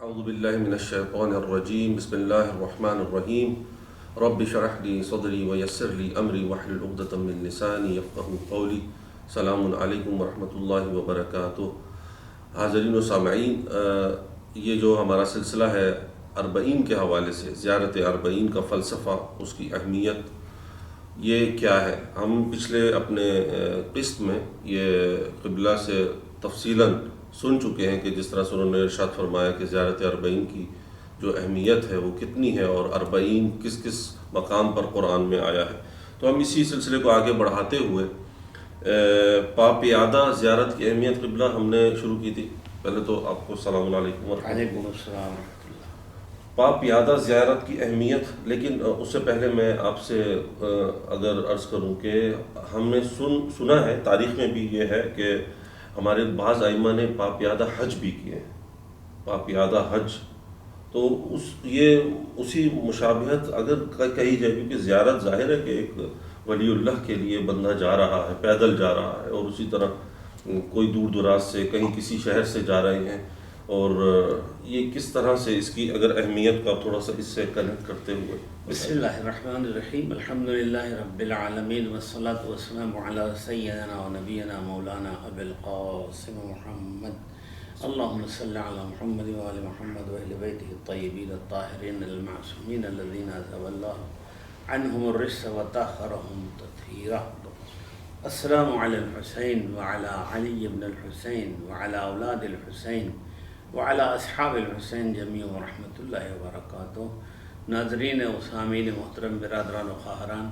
اعوذ باللہ من الشیطان الرجیم بسم اللہ الرحمن الرحیم رب اشرح لی صدری ویسر لی امری واحلل عقدۃ من لسانی یفقہوا قولی. السلام علیکم ورحمۃ اللہ وبرکاتہ. حاضرین و سامعین، یہ جو ہمارا سلسلہ ہے اربعین کے حوالے سے، زیارت اربعین کا فلسفہ، اس کی اہمیت یہ کیا ہے، ہم پچھلے اپنے قسط میں یہ قبلہ سے تفصیلاً سن چکے ہیں کہ جس طرح سے انہوں نے ارشاد فرمایا کہ زیارت اربعین کی جو اہمیت ہے وہ کتنی ہے اور اربعین کس کس مقام پر قرآن میں آیا ہے. تو ہم اسی سلسلے کو آگے بڑھاتے ہوئے پاپیادہ زیارت کی اہمیت قبلہ ہم نے شروع کی تھی. پہلے تو آپ کو السلام علیکم وعلیکم السلام. پاپیادہ زیارت کی اہمیت. لیکن اس سے پہلے میں آپ سے اگر عرض کروں کہ ہم نے سنا ہے، تاریخ میں بھی یہ ہے کہ ہمارے بعض ائمہ نے پاپیادہ حج بھی کیے ہیں. پاپیادہ حج تو یہ اسی مشابہت اگر کہی جائے، کیونکہ زیارت ظاہر ہے کہ ایک ولی اللہ کے لیے بندہ جا رہا ہے، پیدل جا رہا ہے، اور اسی طرح کوئی دور دراز سے کہیں کسی شہر سے جا رہے ہیں، اور یہ کس طرح سے اس کی اگر اہمیت کا تھوڑا سا اس سے کنیکٹ کرتے ہوئے. بسم اللہ الرحمن الرحیم. الحمدللہ رب العالمین والصلاة والسلام علی سیدنا و نبینا مولانا ابی القاسم محمد. اللہم صلی علی محمد و آل محمد و اہل بیتہ الطیبین الطاہرین المعصومین الذین اذهب اللہ عنہم الرجس وطہرہم تطہیرا. السلام علی الحسین وعلی علی بن الحسین وعلی اولاد الحسین وعلی اصحاب الحسین جمیع ورحمۃ اللہ وبرکاتہ. ناظرین و سامعین محترم، برادران و خواہران،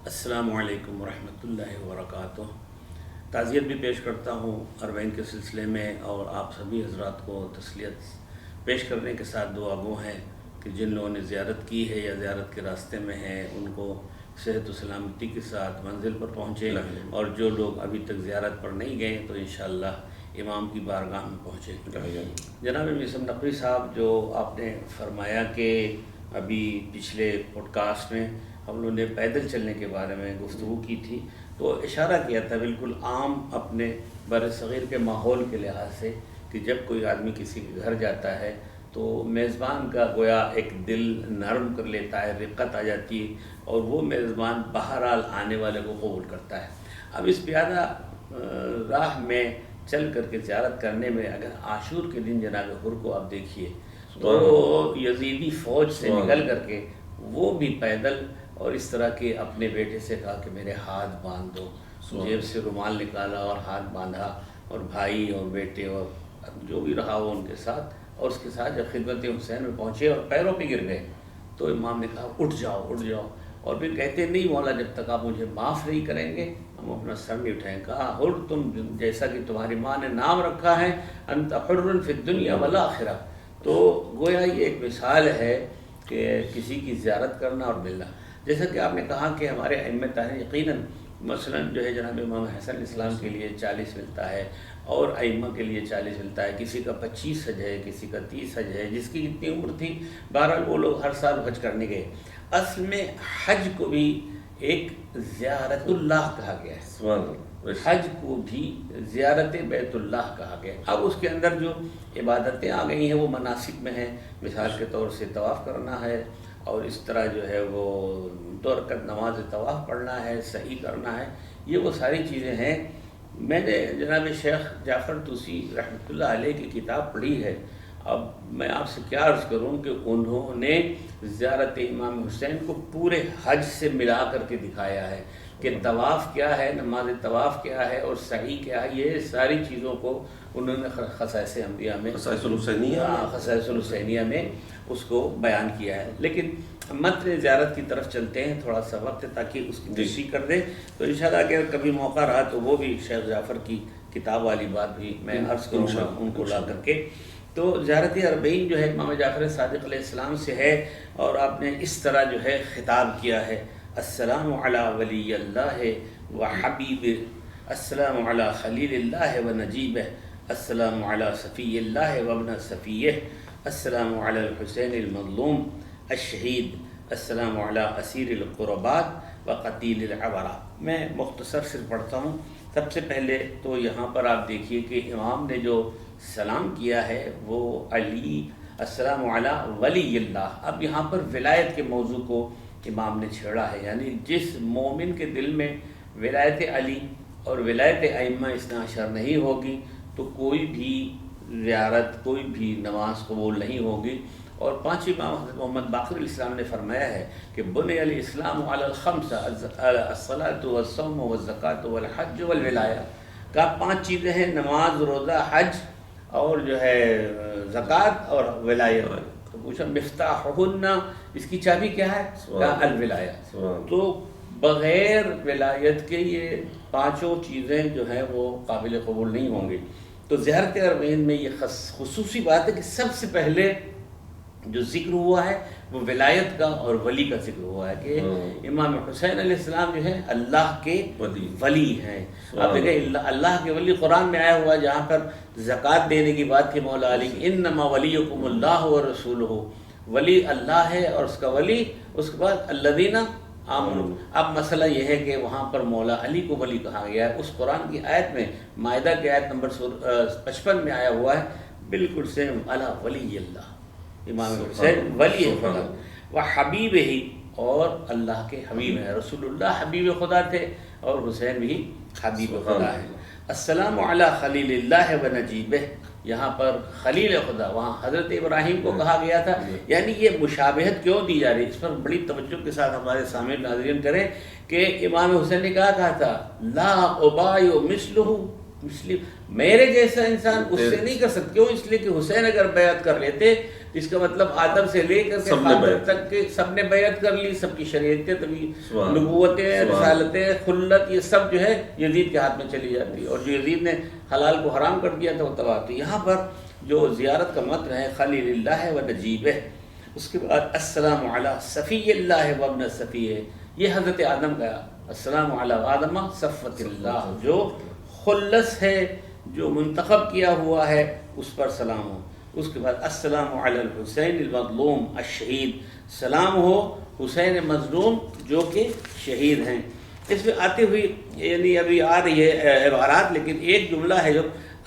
السلام علیکم ورحمۃ اللہ وبرکاتہ. تعزیت بھی پیش کرتا ہوں اربعین کے سلسلے میں، اور آپ سبھی حضرات کو تسلیت پیش کرنے کے ساتھ دعا گو ہیں کہ جن لوگوں نے زیارت کی ہے یا زیارت کے راستے میں ہیں ان کو صحت و سلامتی کے ساتھ منزل پر پہنچے، اور جو لوگ ابھی تک زیارت پر نہیں گئے تو انشاءاللہ امام کی بارگاہ میں پہنچے. جناب میثم نقوی صاحب، جو آپ نے فرمایا کہ ابھی پچھلے پوڈ کاسٹ میں ہم لوگوں نے پیدل چلنے کے بارے میں گفتگو کی تھی، تو اشارہ کیا تھا بالکل عام اپنے بر صغیر کے ماحول کے لحاظ سے کہ جب کوئی آدمی کسی کے گھر جاتا ہے تو میزبان کا گویا ایک دل نرم کر لیتا ہے، رقت آ جاتی ہے، اور وہ میزبان بہرحال آنے والے کو قبول کرتا ہے. اب اس پیادہ راہ میں چل کر کے زیارت کرنے میں اگر عاشور کے دن جناب حر کو آپ دیکھیے تو یزیدی فوج سے نکل کر کے وہ بھی پیدل، اور اس طرح کے اپنے بیٹے سے کہا کہ میرے ہاتھ باندھ دو، جیب سے رومال نکالا اور ہاتھ باندھا، اور بھائی اور بیٹے اور جو بھی رہا وہ ان کے ساتھ، اور اس کے ساتھ جب خدمت حسین میں پہنچے اور پیروں پہ گر گئے تو امام نے کہا اٹھ جاؤ اٹھ جاؤ، اور پھر کہتے نہیں مولا جب تک آپ مجھے معاف نہیں کریں گے ہم اپنا سر نہیں اٹھائیں. کہا حر، تم جیسا کہ تمہاری ماں نے نام رکھا ہے انت حر فی الدنیا والآخرہ. تو گویا یہ ایک مثال ہے کہ کسی کی زیارت کرنا اور ملنا. جیسا کہ آپ نے کہا کہ ہمارے ائمہ طاہرین یقیناً مثلاً جو ہے جناب امام حسن علیہ السلام کے لیے 40 ملتا ہے، اور ائمہ کے لیے 40 ملتا ہے، کسی کا 25 حج ہے، کسی کا 30 حج ہے، جس کی جتنی عمر تھی. بہرحال وہ لوگ ہر سال حج کرنے گئے. اصل میں حج کو بھی ایک زیارت اللہ کہا گیا ہے، حج کو بھی زیارت بیت اللہ کہا گیا. اب اس کے اندر جو عبادتیں آ گئی ہیں وہ مناسک میں ہیں. مثال کے طور سے طواف کرنا ہے، اور اس طرح جو ہے وہ 2 رکعت نماز طواف پڑھنا ہے، صحیح کرنا ہے. یہ وہ ساری چیزیں ہیں. میں نے جناب شیخ جعفر طوسی رحمۃ اللہ علیہ کی کتاب پڑھی ہے. اب میں آپ سے کیا عرض کروں کہ انہوں نے زیارت امام حسین کو پورے حج سے ملا کر کے دکھایا ہے کہ طواف کیا ہے، نماز طواف کیا ہے، اور سعی کیا ہے. یہ ساری چیزوں کو انہوں نے خصائص انبیاء میں، خصائص الحسینیہ میں اس کو بیان کیا ہے. لیکن متن زیارت کی طرف چلتے ہیں، تھوڑا سا وقت تاکہ اس کی تشریح کر دیں. تو انشاءاللہ اگر کبھی موقع رہا تو وہ بھی شیخ جعفر کی کتاب والی بات بھی میں عرض کروں گا ان کو لا کر کے. تو زیارت اربعین جو ہے امام جعفر صادق علیہ السلام سے ہے، اور آپ نے اس طرح جو ہے خطاب کیا ہے: السلام علی ولی اللہ و حبیب، السلام علی خلیل اللہ و نجیبہ، السلام علی صفی اللہ و ابن صفیہ، السلام علی الحسین المظلوم الشہید، السلام علی اسیر القربات و قتیل العبرات. میں مختصر صرف پڑھتا ہوں. سب سے پہلے تو یہاں پر آپ دیکھیے کہ امام نے جو سلام کیا ہے وہ علی السلام علی ولی اللہ۔ اب یہاں پر ولایت کے موضوع کو امام نے چھیڑا ہے، یعنی جس مومن کے دل میں ولایت علی اور ولایت ائمہ اثنا عشر نہیں ہوگی تو کوئی بھی زیارت، کوئی بھی نماز قبول نہیں ہوگی۔ اور پانچویں امام حضرت محمد باقر علیہ السلام نے فرمایا ہے کہ بنی الاسلام علی الخمسہ الصلاۃ والصوم والزکوۃ والحج والولایہ، کا 5 چیزیں ہیں، نماز، روزہ، حج اور جو ہے زکوٰۃ اور ولایت۔ تو پوچھا مفتاحہن، اس کی چابی کیا ہے؟ کہا الولایہ۔ تو بغیر ولایت کے یہ 5 چیزیں جو ہیں وہ قابل قبول نہیں ہوں گی۔ تو زیارت اربعین میں یہ خصوصی بات ہے کہ سب سے پہلے جو ذکر ہوا ہے وہ ولایت کا اور ولی کا ذکر ہوا ہے کہ امام حسین علیہ السلام جو ہے اللہ کے ولی ہیں۔ آپ دیکھیں اللہ کے ولی قرآن میں آیا ہوا ہے، جہاں پر زکوٰۃ دینے کی بات کی مولا علی، انما ولیکم اللہ ورسولہ، ولی اللہ ہے اور اس کا ولی، اس کے بعد الذین آمنوا۔ اب مسئلہ یہ ہے کہ وہاں پر مولا علی کو ولی کہا گیا ہے، اس قرآن کی آیت میں مائدہ کی آیت نمبر 55 میں آیا ہوا ہے بالکل سیم، الا ولی اللہ، امام حسین ولی خدا و حبیب ہی، اور اللہ کے حبیب ہیں، رسول اللہ حبیب خدا تھے اور حسین بھی حبیب خدا ہے۔ السلام علی خلیل اللہ و نجیبہ، یہاں پر خلیل خدا، وہاں حضرت ابراہیم کو کہا گیا تھا، یعنی یہ مشابہت کیوں دی جا رہی ہے، اس پر بڑی توجہ کے ساتھ ہمارے سامنے ناظرین کریں کہ امام حسین نے کہا تھا لا ابایع مثلہ، میرے جیسا انسان اس سے نہیں کر سکتے۔ کیوں؟ اس لیے کہ حسین اگر بیعت کر لیتے اس کا مطلب آدم سے لے کر کے خاتم تک کے سب نے بیعت کر لی، سب کی شریعتیں، تبھی نبوتیں، رسالتیں، خلت، یہ سب جو ہے یزید کے ہاتھ میں چلی جاتی، اور جو یزید نے حلال کو حرام کر دیا تھا وہ تباہ۔ تو یہاں پر جو زیارت کا متن ہے خلیل اللہ و نجیبہ، اس کے بعد السلام علی صفی اللہ و ابن صفیہ، یہ حضرت آدم کا السلام علی آدم صفوۃ اللہ، جو خلص ہے، جو منتخب کیا ہوا ہے، اس پر سلام ہو۔ اس کے بعد السلام علی الحسین المظلوم الشہید، سلام ہو حسین مظلوم جو کہ شہید ہیں۔ اس میں آتی ہوئی یعنی ابھی آ رہی ہے عبارات، لیکن ایک جملہ ہے جو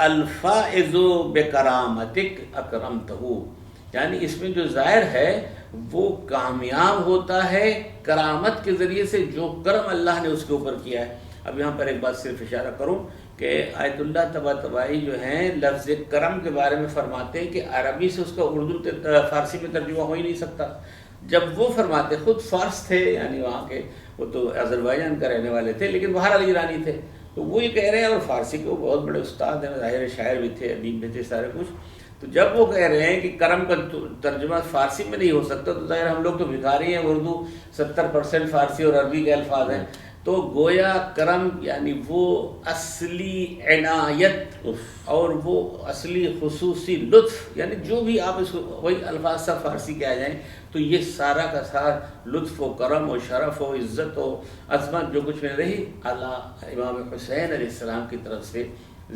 الفائز بکرامتک اکرمتہ، یعنی اس میں جو ظاہر ہے وہ کامیاب ہوتا ہے کرامت کے ذریعے سے، جو کرم اللہ نے اس کے اوپر کیا ہے۔ اب یہاں پر ایک بات صرف اشارہ کروں کہ آیت اللہ طباطبائی جو ہیں لفظ کرم کے بارے میں فرماتے ہیں کہ عربی سے اس کا اردو فارسی میں ترجمہ ہو ہی نہیں سکتا۔ جب وہ فرماتے، خود فارس تھے، یعنی وہاں کے، وہ تو آذربائیجان کا رہنے والے تھے لیکن بہرحال ایرانی تھے، تو وہ یہ کہہ رہے ہیں، اور فارسی کے وہ بہت بڑے استاد ہیں، ظاہر شاعر بھی تھے، ادیب بھی تھے، سارے کچھ۔ تو جب وہ کہہ رہے ہیں کہ کرم کا ترجمہ فارسی میں نہیں ہو سکتا، تو ظاہر ہم لوگ تو بھکاری ہیں، اردو 70% فارسی اور عربی کے الفاظ ہیں، تو گویا کرم یعنی وہ اصلی عنایت اور وہ اصلی خصوصی لطف، یعنی جو بھی آپ اس کو وہی الفاظ سب فارسی کے آ جائیں تو یہ سارا کا سارا لطف و کرم و شرف و عزت و عظمت جو کچھ مل رہی اللہ امام حسین علیہ السلام کی طرف سے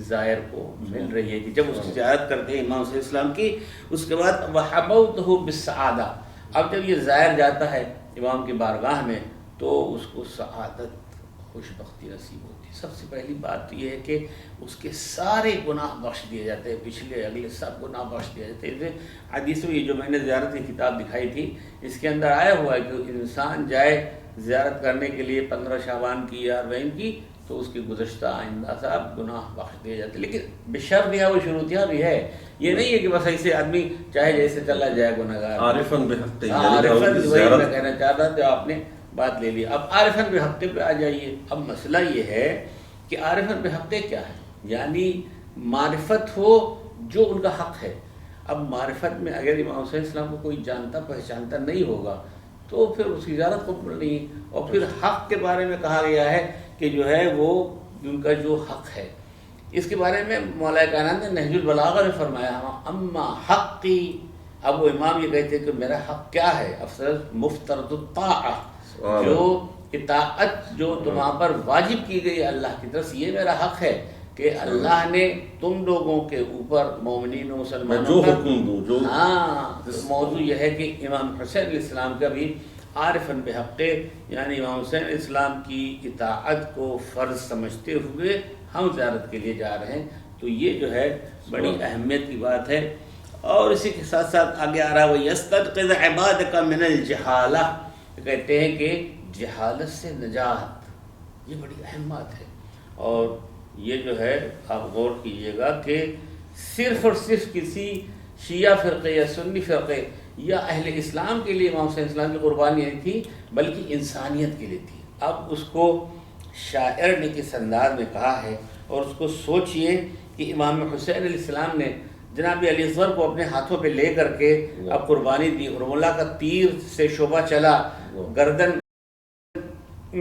زائر کو مل رہی ہے، کہ جب اس کی زیارت کرتے ہیں امام صلی اللہ علیہ وسلم کی، اس کے بعد وَحَبَوْتُهُ بِالسَّعَادَةِ، اب جب یہ زائر جاتا ہے امام کی بارگاہ میں تو اس کو سعادت، خوش بختی نصیب ہوتی ہے۔ سب سے پہلی بات تو یہ ہے کہ اس کے سارے گناہ بخش دیے جاتے ہیں، پچھلے اگلے سب گناہ بخش دیے جاتے ہیں۔ حدیث میں یہ جو میں نے زیارت کی کتاب دکھائی تھی، اس کے اندر آیا ہوا ہے کہ انسان جائے زیارت کرنے کے لیے 15 شعبان کی یا 40 کی، تو اس کی گزشتہ آئندہ صاحب گناہ بخش دیے جاتے ہیں، لیکن بشرط یہ وہ شروطیاں بھی ہے، یہ نہیں ہے کہ بس ایسے آدمی چاہے جیسے چلا جائے گناہگار۔ عارفاً بحق، عارفاً، وہی میں کہنا چاہتا تھا، آپ نے بات لے لی۔ اب عارفاً بحق پہ آ جائیے۔ اب مسئلہ یہ ہے کہ عارفاً بحق کیا ہے، یعنی معرفت ہو جو ان کا حق ہے۔ اب معرفت میں اگر امام حسین السلام کو کوئی جانتا پہچانتا نہیں ہوگا تو پھر اس کی زیارت قبول نہیں۔ اور پھر حق کے بارے میں کہا گیا ہے کہ جو ہے وہ ان کا جو حق ہے، اس کے بارے میں مولا کائنات نے نہج البلاغہ میں فرمایا اما حقی، اب وہ امام یہ کہتے ہیں کہ میرا حق کیا ہے، افضل مفترض الطاعہ، جو اطاعت جو تمہاں پر واجب کی گئی اللہ کی طرف سے، یہ میرا حق ہے کہ اللہ نے تم لوگوں کے اوپر مومنین و مسلمانوں کا، ہاں موضوع یہ ہے کہ امام حسین علیہ السلام کا بھی عارفاً بحق، یعنی امام حسین علیہ السلام کی اطاعت کو فرض سمجھتے ہوئے ہم زیارت کے لیے جا رہے ہیں، تو یہ جو ہے بڑی اہمیت کی بات ہے۔ اور اسی کے ساتھ ساتھ آگے آ رہا ہے وَيَسْتَنْقِذَ عِبَادَكَ مِنَ الْجَهَالَةِ، کہتے ہیں کہ جہالت سے نجات، یہ بڑی اہم بات ہے۔ اور یہ جو ہے آپ غور کیجئے گا کہ صرف اور صرف کسی شیعہ فرقے یا سنی فرقے یا اہل اسلام کے لیے امام حسین اسلام کی قربانی نہیں تھی، بلکہ انسانیت کے لیے تھی۔ اب اس کو شاعر نے کس انداز میں کہا ہے، اور اس کو سوچئے کہ امام حسین علیہ السلام نے جناب علی اصغر کو اپنے ہاتھوں پہ لے کر کے اب قربانی دی، اور مولا کا تیر سے شعبہ چلا، گردن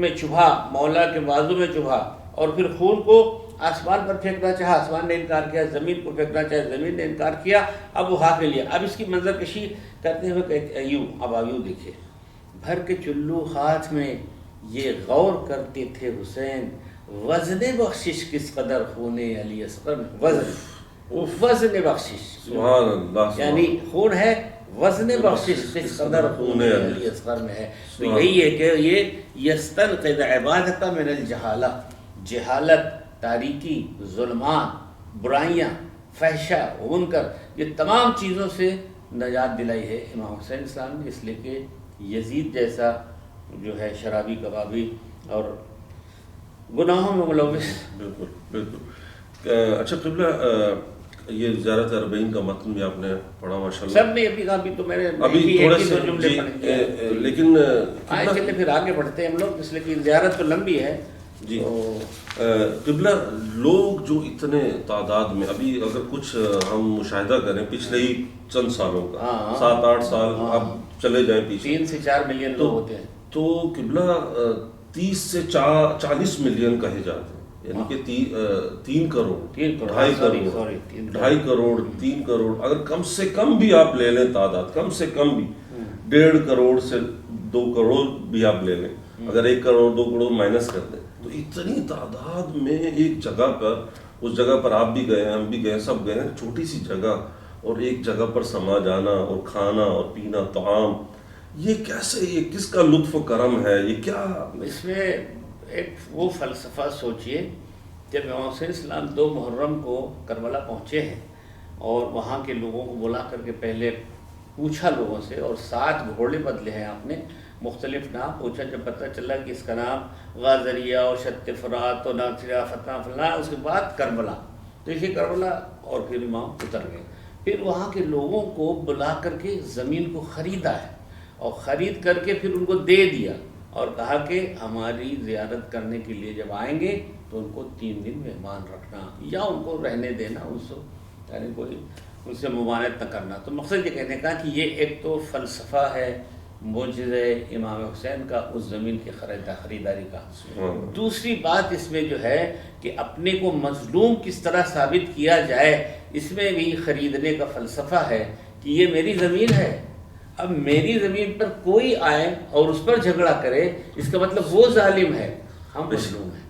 میں چبھا، مولا کے بازو میں چبھا، اور پھر خون کو آسمان پر پھینکنا چاہا، آسمان نے انکار کیا، زمین کو پھینکنا چاہا، زمین نے انکار کیا، اب وہ ہاتھ میں لیا۔ اب اس کی منظر کشی کرتے ہوئے یوں، اب آپ یوں دیکھیے، بھر کے چلو ہاتھ میں یہ غور کرتے تھے حسین، وزن بخشش کس قدر خون علی اصغر میں، وزن بخشش، سبحان اللہ، یعنی خون ہے، وزن بخشش کس قدر خون علی اصغر میں ہے۔ تو یہی ہے کہ یہ یستنقذ عبادک من الجہالہ، جہالت، تاریکی، ظلمات، برائیاں، فحشہ، منکر، یہ تمام چیزوں سے نجات دلائی ہے امام حسین اسلام نے، اس لیے کہ یزید جیسا جو ہے شرابی، کبابی اور گناہوں میں ملوث۔ بالکل بالکل۔ اچھا قبلہ، یہ زیارت اربعین کا متن بھی آپ نے پڑھا ماشاءاللہ، سب نے ابھی کہا، بھی تو میں نے ابھی تھوڑے سے جملے پڑھے، لیکن آئے چلے پھر آگے بڑھتے ہیں ہم لوگ، اس لیے کہ زیارت تو لمبی ہے۔ جی قبلہ، لوگ جو اتنے تعداد میں، ابھی اگر کچھ ہم مشاہدہ کریں پچھلے ہی چند سالوں کا، 7-8 سال اب چلے جائیں پیچھے، 3 سے 4 ملین لوگ ہوتے ہیں، تو قبلہ 30 سے 40 ملین کہے جاتے ہیں، یعنی کہ 3 کروڑ، 2.5 کروڑ، 3 کروڑ، اگر کم سے کم بھی آپ لے لیں تعداد، کم سے کم بھی 1.5 کروڑ سے 2 کروڑ بھی آپ لے لیں، اگر 1 کروڑ 2 کروڑ مائنس کر دیں، تو اتنی تعداد میں ایک جگہ پر، اس جگہ پر آپ بھی گئے ہیں، ہم بھی گئے ہیں، سب گئے ہیں، چھوٹی سی جگہ، اور ایک جگہ پر سما جانا اور کھانا اور پینا، طعام، یہ کیسے، یہ کس کا لطف و کرم ہے، یہ کیا؟ اس میں ایک وہ فلسفہ سوچئے، جب امام حسین اسلام 2 محرم کو کربلا پہنچے ہیں، اور وہاں کے لوگوں کو بلا کر کے پہلے پوچھا لوگوں سے، اور 7 گھوڑے بدلے ہیں آپ نے، مختلف نام پوچھا، جب پتہ چلا کہ اس کا نام غازریہ اور شت فرات اور ناصرہ فتح فلاں، اس کے بعد کربلا، تو اسی کربلا، اور پھر امام اتر گئے۔ پھر وہاں کے لوگوں کو بلا کر کے زمین کو خریدا ہے، اور خرید کر کے پھر ان کو دے دیا، اور کہا کہ ہماری زیارت کرنے کے لیے جب آئیں گے تو ان کو 3 دن مہمان رکھنا، یا ان کو رہنے دینا، ان سے یعنی کوئی ان سے ممانعت نہ کرنا۔ تو مقصد یہ کہنے کا کہ یہ ایک تو فلسفہ ہے معجزہ امام حسین کا اس زمین کی خریداری کا۔ دوسری بات اس میں جو ہے کہ اپنے کو مظلوم کس طرح ثابت کیا جائے، اس میں بھی خریدنے کا فلسفہ ہے کہ یہ میری زمین ہے، اب میری زمین پر کوئی آئے اور اس پر جھگڑا کرے، اس کا مطلب وہ ظالم ہے، ہم مظلوم ہیں۔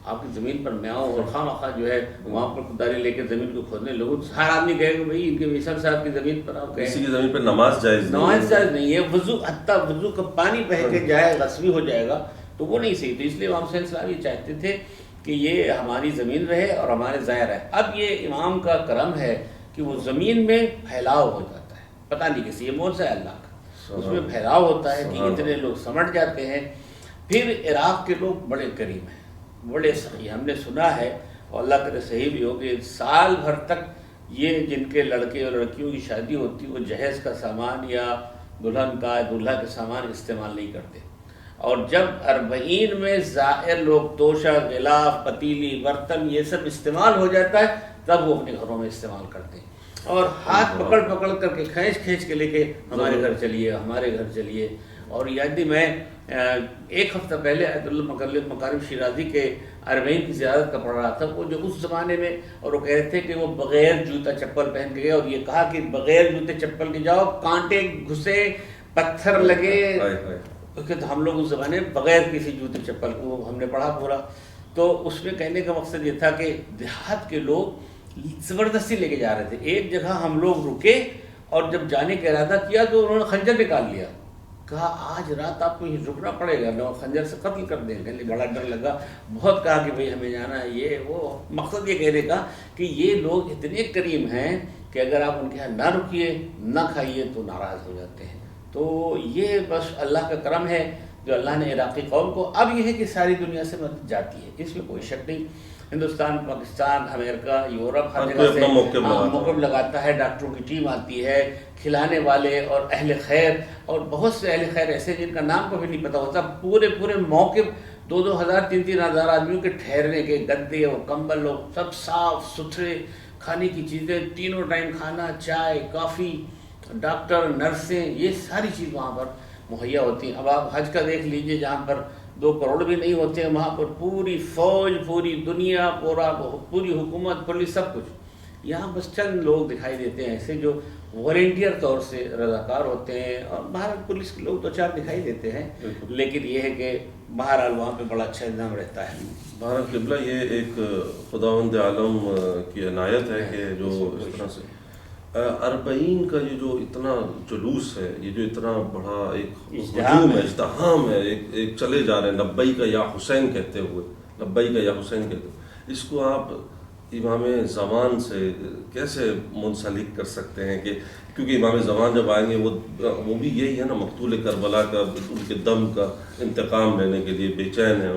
آپ کی زمین پر میں آؤں اور خواہ مخواہ جو ہے وہاں پر کداری لے کے زمین کو کھودنے لوگوں، ہر آدمی کہے کہ بھائی ان کے ویسر صاحب کی زمین پر آپ کسی کی زمین پر نماز جائز نہیں ہے، وضو، حتیٰ وضو کا پانی بہہ کے جائے، غصبی ہو جائے گا، تو وہ نہیں صحیح۔ تو اس لیے امام حسین صاحب یہ چاہتے تھے کہ یہ ہماری زمین رہے اور ہمارے ظاہر رہے۔ اب یہ امام کا کرم ہے کہ وہ زمین میں پھیلاؤ ہو جاتا ہے، پتہ نہیں کسی، یہ موجزہ ہے اللہ کا، اس میں پھیلاؤ ہوتا ہے کہ اتنے لوگ سمٹ جاتے ہیں۔ پھر عراق کے لوگ بڑے کریم ہیں، بڑے سخی، ہم نے سنا ہے، اور اللہ کرے صحیح بھی ہو، کہ سال بھر تک یہ جن کے لڑکے اور لڑکیوں کی شادی ہوتی، وہ جہیز کا سامان یا دلہن کا دلہا کے سامان استعمال نہیں کرتے، اور جب 40 میں زائر لوگ توشہ، غلاف، پتیلی، برتن یہ سب استعمال ہو جاتا ہے، تب وہ اپنے گھروں میں استعمال کرتے ہیں، اور ہاتھ پکڑ پکڑ کر کے کھینچ کے لے کے ہمارے گھر چلیے، ہمارے گھر چلیے۔ اور یادی میں 1 ہفتہ پہلے آیت اللہ مکارم شیرازی کے 40 کی زیارت کا پڑھ رہا تھا، وہ جو اس زمانے میں، اور وہ کہہ رہے تھے کہ وہ بغیر جوتا چپل پہن کے گئے، اور یہ کہا کہ بغیر جوتے چپل کے جاؤ، کانٹے گھسے، پتھر لگے، کیونکہ ہم لوگ اس زمانے میں بغیر کسی جوتے چپل کو ہم نے پڑھا پورا۔ تو اس میں کہنے کا مقصد یہ تھا کہ دیہات کے لوگ زبردستی لے کے جا رہے تھے۔ ایک جگہ ہم لوگ رکے، اور جب جانے کا ارادہ کیا تو انہوں نے خنجر نکال لیا، کہا آج رات آپ کو یہ رکنا پڑے گا، نہ خنجر سے قتل کر دیں گے۔ بڑا ڈر لگا، بہت کہا کہ بھئی ہمیں جانا ہے، یہ وہ۔ مقصد یہ کہنے کا کہ یہ لوگ اتنے کریم ہیں کہ اگر آپ ان کے یہاں نہ رکیے نہ کھائیے تو ناراض ہو جاتے ہیں۔ تو یہ بس اللہ کا کرم ہے جو اللہ نے عراقی قوم کو، اب یہ ہے کہ ساری دنیا سے مدد جاتی ہے، اس میں کوئی شک نہیں۔ ہندوستان، پاکستان، امریکہ، یورپ ہر جگہ سے موقف لگاتا ہے، ڈاکٹروں کی ٹیم آتی ہے، کھلانے والے اور اہل خیر، اور بہت سے اہل خیر ایسے جن کا نام کو بھی نہیں پتہ ہوتا، پورے موقف 2,000 3,000 آدمیوں کے ٹھہرنے کے گدے اور کمبل ہو، سب صاف ستھرے، کھانے کی چیزیں تینوں ٹائم کھانا، چائے، کافی، ڈاکٹر، نرسیں، یہ ساری چیز وہاں پر مہیا ہوتی ہیں۔ اب آپ حج کا دیکھ لیجئے، جہاں پر 2 کروڑ بھی نہیں ہوتے ہیں، وہاں پر پوری فوج، پوری دنیا، پوری حکومت، پولیس، سب کچھ۔ یہاں بس چند لوگ دکھائی دیتے ہیں ایسے جو والنٹیئر طور سے رضاکار ہوتے ہیں، اور باہر پولیس کے لوگ 2-4 دکھائی دیتے ہیں، لیکن یہ ہے کہ بہرحال وہاں پہ بڑا اچھا انتظام رہتا ہے۔ بہرحال قبلہ یہ ایک خداوند عالم کی عنایت ہے کہ جو اس طرح سے 40 کا یہ جو اتنا جلوس ہے، یہ جو اتنا بڑا ایک ہجوم ہے، ازدحام ہے، ایک چلے جا رہے ہیں لبیک یا حسین کہتے ہوئے، لبیک یا حسین کہتے ہوئے، اس کو آپ امام زمان سے کیسے منسلک کر سکتے ہیں؟ کہ کیونکہ امام زمان جب آئیں گے وہ بھی یہی ہے نا، مقتول کربلا کا، ان کے دم کا انتقام لینے کے لیے بے چین ہے،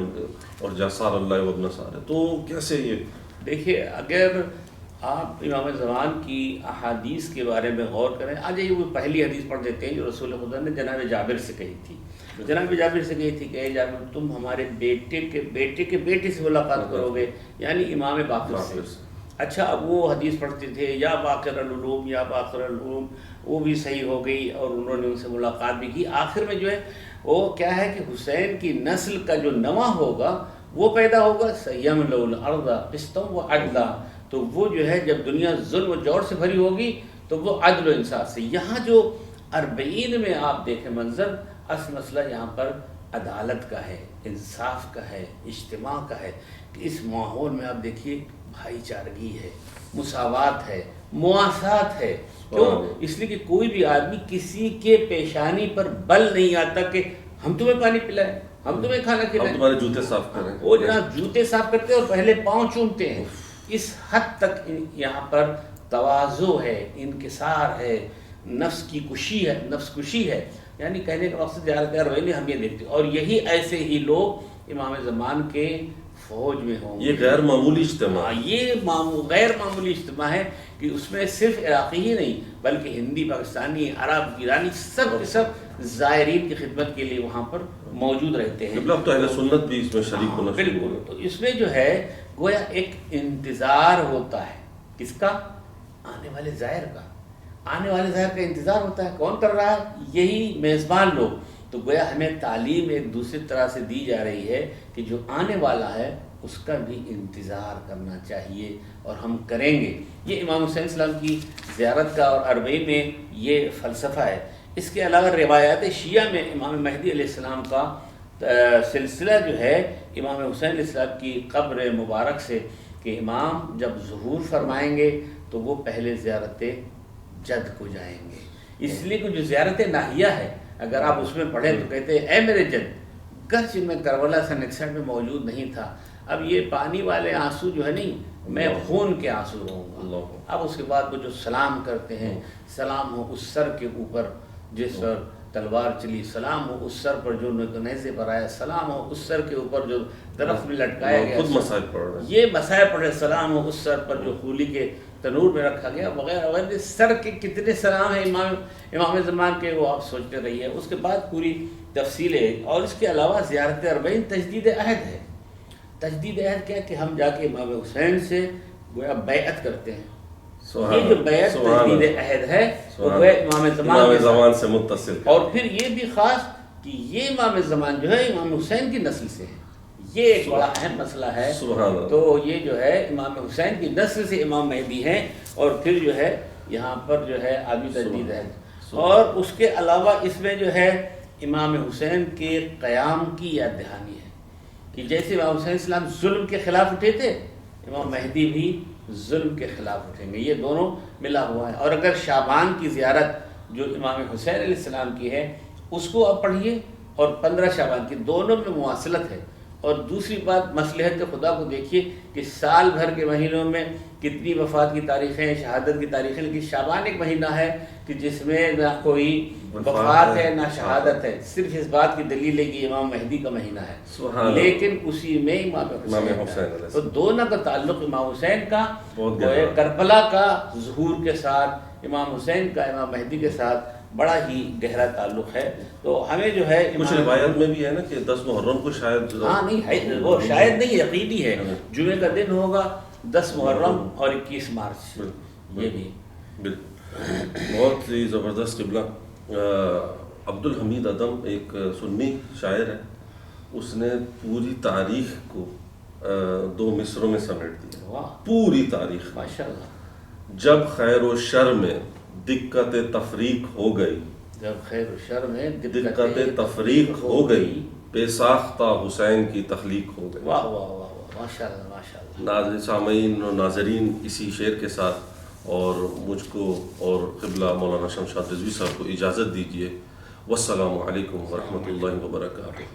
اور جاسار اللہ و ابن سار ہے، تو کیسے یہ دیکھیے، اگر آپ امام زمان کی احادیث کے بارے میں غور کریں، آج یہ وہ پہلی حدیث پڑھ دیتے ہیں جو رسول خدا نے جناب جابر سے کہی تھی۔ جناب جابر سے کہی تھی کہ اے جابر، تم ہمارے بیٹے کے بیٹے سے ملاقات کرو گے، یعنی امام باقر سے۔ اچھا، اب وہ حدیث پڑھتے تھے، یا باقر العلوم یا باقر العلوم، وہ بھی صحیح ہو گئی، اور انہوں نے ان سے ملاقات بھی کی۔ آخر میں جو ہے وہ کیا ہے کہ حسین کی نسل کا جو نواں ہوگا وہ پیدا ہوگا، سیملؤ الارض قسطا وعدلا، تو وہ جو ہے جب دنیا ظلم و جور سے بھری ہوگی تو وہ عدل و انصاف سے۔ یہاں جو 40 میں آپ دیکھیں منظر، اصل مسئلہ یہاں پر عدالت کا ہے، انصاف کا ہے، اجتماع کا ہے، کہ اس ماحول میں آپ دیکھیے بھائی چارگی ہے، مساوات ہے، مواسات ہے۔ کیوں؟ اس لیے کہ کوئی بھی آدمی کسی کے پیشانی پر بل نہیں آتا کہ ہم تمہیں پانی پلائیں، ہم تمہیں کھانا کھلائیں، ہم تمہارے جوتے صاف کریں۔ وہ جناب جوتے صاف کرتے ہیں اور پہلے پاؤں چومتے ہیں۔ اس حد تک یہاں پر تواضع ہے، انکسار ہے، نفس کشی ہے، یعنی کہنے کا مقصد ہم یہ دیکھتے ہیں، اور یہی ایسے ہی لوگ امام زمان کے فوج میں ہوں۔ یہ غیر معمولی اجتماع، یہ غیر معمولی اجتماع ہے کہ اس میں صرف عراقی ہی نہیں بلکہ ہندی، پاکستانی، عرب، ایرانی، سب کے سب زائرین کی خدمت کے لیے وہاں پر موجود رہتے ہیں۔ اب تو اہل سنت بھی اس میں شریک ہونا شروع بالکل۔ تو اس میں جو ہے گویا ایک انتظار ہوتا ہے، کس کا؟ آنے والے زائر کا، آنے والے زائر کا انتظار ہوتا ہے۔ کون کر رہا ہے؟ یہی میزبان لوگ۔ تو گویا ہمیں تعلیم ایک دوسری طرح سے دی جا رہی ہے کہ جو آنے والا ہے اس کا بھی انتظار کرنا چاہیے، اور ہم کریں گے۔ یہ امام حسین السلام کی زیارت کا اور 40 میں یہ فلسفہ ہے۔ اس کے علاوہ روایات شیعہ میں امام مہدی علیہ السلام کا سلسلہ جو ہے امام حسین علیہ السلام کی قبر مبارک سے، کہ امام جب ظہور فرمائیں گے تو وہ پہلے زیارت جد کو جائیں گے۔ اس لیے کہ جو زیارت ناحیہ ہے، اگر آپ اس میں پڑھیں تو کہتے ہیں اے میرے جد، گرچہ میں کربلا سن 61 میں موجود نہیں تھا، اب یہ پانی والے آنسو جو ہے نہیں، میں خون کے آنسو رہوں گا۔ اب اس کے بعد وہ جو سلام کرتے ہیں، سلام ہو اس سر کے اوپر جس پر تلوار چلی، سلام ہو اس سر پر جو نیزے پر آیا، سلام ہو اس سر کے اوپر جو درخت میں لٹکایا گیا، خود مسائب پڑھ رہے ہیں، یہ مسائب پڑھ رہے، سلام ہو اس سر پر جو خولی کے تنور میں رکھا گیا، وغیرہ وغیرہ۔ سر کے کتنے سلام ہیں امام زمان کے، وہ آپ سوچتے رہیے۔ اس کے بعد پوری تفصیل ہے، اور اس کے علاوہ زیارت 40 تجدید عہد ہے۔ تجدید عہد کیا کہ ہم جا کے امام حسین سے گویا بیعت کرتے ہیں۔ یہ جو بیعت تجدید عہد ہے وہ گویا امام زمان سے متصل، اور پھر یہ بھی خاص کہ یہ امام زمان جو ہے امام حسین کی نسل سے ہے۔ یہ ایک بڑا اہم مسئلہ ہے۔ تو یہ جو ہے امام حسین کی نسل سے امام مہدی ہیں، اور پھر جو ہے یہاں پر جو ہے آدمی تجدید ہے۔ اور اس کے علاوہ اس میں جو ہے امام حسین کے قیام کی یاد دہانی ہے، کہ جیسے امام حسین السلام ظلم کے خلاف اٹھے تھے، امام مہدی بھی ظلم کے خلاف اٹھیں گے۔ یہ دونوں ملا ہوا ہے۔ اور اگر شعبان کی زیارت جو امام حسین علیہ السلام کی ہے اس کو آپ پڑھیے، اور 15 شعبان کی، دونوں میں مواصلت ہے۔ اور دوسری بات مصلحت خدا کو دیکھیے کہ سال بھر کے مہینوں میں کتنی وفات کی تاریخیں، شہادت کی تاریخیں، لیکن شعبان ایک مہینہ ہے کہ جس میں نہ کوئی وفات ہے نہ شہادت ہے، صرف اس بات کی دلیل ہے کہ امام مہدی کا مہینہ ہے، لیکن اسی میں امام حسین تو دونوں کا تعلق امام حسین کا کربلا کا ظہور کے ساتھ، امام حسین کا امام مہدی کے ساتھ بڑا ہی گہرا تعلق ہے. تو ہمیں جو ہے کچھ روایت میں بھی ہے نا کہ 10 محرم کو شاید، ہاں نہیں ہے، وہ شاید نہیں، یقینی ہے جمعے کا دن ہوگا 10 محرم اور 21 مارچ. یہ بھی بالکل بہت ہی زبردست. قبلہ عبدالحمید ادم ایک سنی شاعر ہے، اس نے پوری تاریخ کو 2 مصروں میں سمیٹ دیا. پوری تاریخ ماشاء اللہ. جب خیر و شر میں دقت تفریق ہو گئی، جب خیر و شر میں دقت تفریق ہو گئی، بے ساختہ حسین کی تخلیق ہو گئی. واہ واہ واہ واہ، ماشاء اللہ ماشاء اللہ. ناظرین سامعین و ناظرین، اسی شعر کے ساتھ اور مجھ کو اور قبلہ مولانا شمشاد رضوی صاحب کو اجازت دیجیے. والسلام علیکم ورحمۃ اللہ وبرکاتہ.